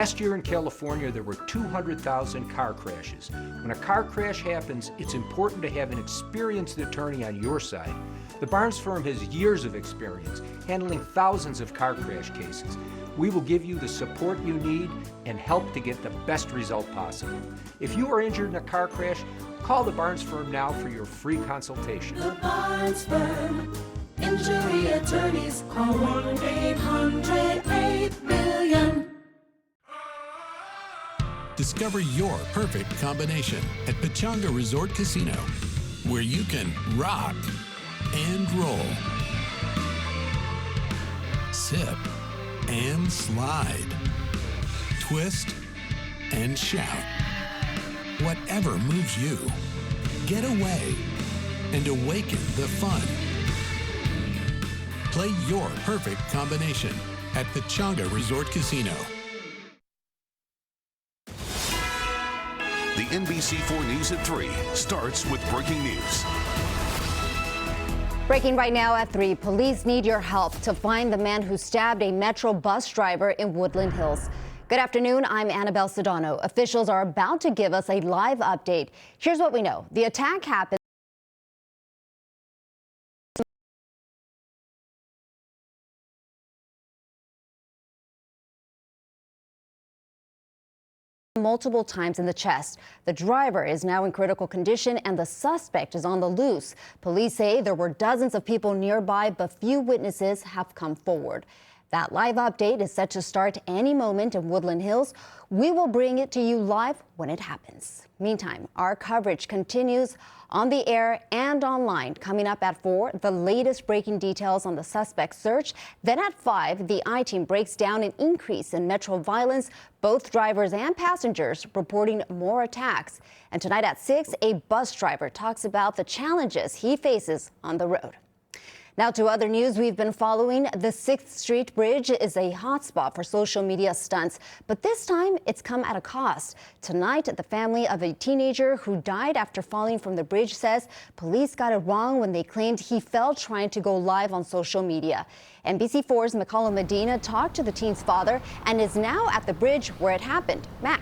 Last year in California, there were 200,000 car crashes. When a car crash happens, it's important to have an experienced attorney on your side. The Barnes firm has years of experience handling thousands of car crash cases. We will give you the support you need and help to get the best result possible. If you are injured in a car crash, call the Barnes firm now for your free consultation. The Barnes firm. Injury attorneys. Call 1-800-8-million. Discover your perfect combination at Pechanga Resort Casino, where you can rock and roll, sip and slide, twist and shout. Whatever moves you, get away and awaken the fun. Play your perfect combination at Pechanga Resort Casino. The NBC4 News at 3 starts with breaking news. Breaking right now at 3, police need your help to find the man who stabbed a Metro bus driver in Woodland Hills. Good afternoon, I'm Annabelle Sedano. Officials are about to give us a live update. Here's what we know. The attack happened multiple times in the chest. The driver is now in critical condition and the suspect is on the loose. Police say there were dozens of people nearby, but few witnesses have come forward. That live update is set to start any moment in Woodland Hills. We will bring it to you live when it happens. Meantime, our coverage continues on the air and online. Coming up at 4, the latest breaking details on the suspect's search. Then at 5, the I-Team breaks down an increase in Metro violence, both drivers and passengers reporting more attacks. And tonight at 6, a bus driver talks about the challenges he faces on the road. Now to other news we've been following. The 6th Street Bridge is a hotspot for social media stunts, but this time it's come at a cost. Tonight, the family of a teenager who died after falling from the bridge says police got it wrong when they claimed he fell trying to go live on social media. NBC4's McCollum Medina talked to the teen's father and is now at the bridge where it happened. Mac.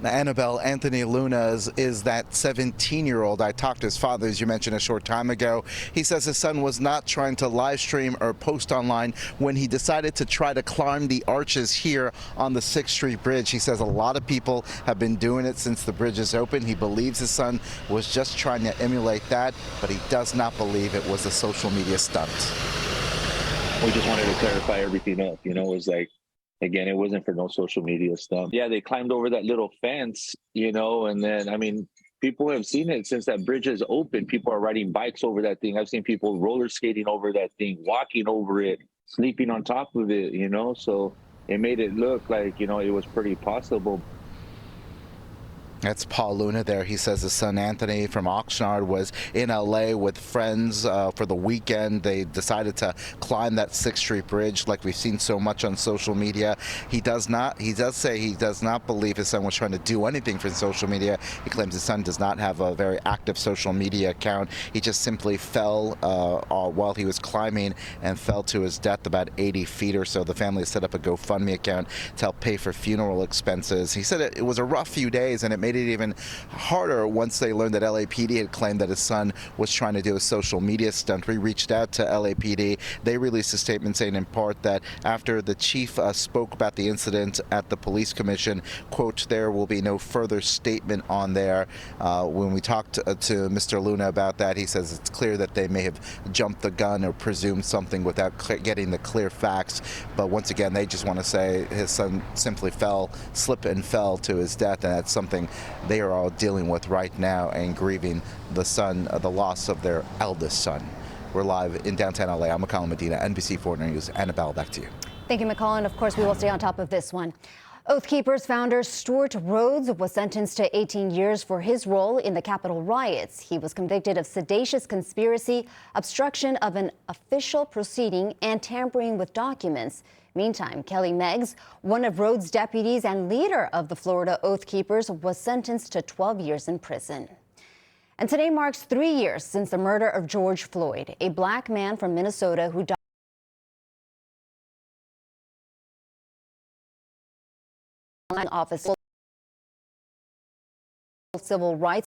Annabelle, Anthony Luna is that 17-year-old. I talked to his father, as you mentioned, a short time ago. He says his son was not trying to live stream or post online when he decided to try to climb the arches here on the 6th Street Bridge. He says a lot of people have been doing it since the bridge is open. He believes his son was just trying to emulate that, but he does not believe it was a social media stunt. We just wanted to clarify everything up. You know, it was like, again, it wasn't for no social media stuff. Yeah, they climbed over that little fence, you know, and then, I mean, people have seen it since that bridge is open. People are riding bikes over that thing. I've seen people roller skating over that thing, walking over it, sleeping on top of it, you know, so it made it look like, you know, it was pretty possible. That's Paul Luna there. He says his son Anthony from Oxnard was in LA with friends for the weekend. They decided to climb that 6th Street Bridge like we've seen so much on social media. He does say he does not believe his son was trying to do anything for social media. He claims his son does not have a very active social media account. He just simply fell while he was climbing and fell to his death about 80 feet or so. The family set up a GoFundMe account to help pay for funeral expenses. He said it was a rough few days and it made it even harder once they learned that LAPD had claimed that his son was trying to do a social media stunt. We reached out to LAPD. They released a statement saying in part that after the chief spoke about the incident at the police commission, quote, there will be no further statement on there. When we talked to Mr. Luna about that, he says it's clear that they may have jumped the gun or presumed something without getting the clear facts. But once again, they just want to say his son simply slipped and fell to his death, and that's something they are all dealing with right now and grieving the loss of their eldest son. We're live in downtown LA. I'm McCollum Medina, NBC4 News. Annabelle, back to you. Thank you, McCollum. Of course, we will stay on top of this one. Oath Keepers founder Stuart Rhodes was sentenced to 18 years for his role in the Capitol riots. He was convicted of seditious conspiracy, obstruction of an official proceeding, and tampering with documents. Meantime, Kelly Meggs, one of Rhodes' deputies and leader of the Florida Oath Keepers, was sentenced to 12 years in prison. And today marks 3 years since the murder of George Floyd, a black man from Minnesota who died office civil rights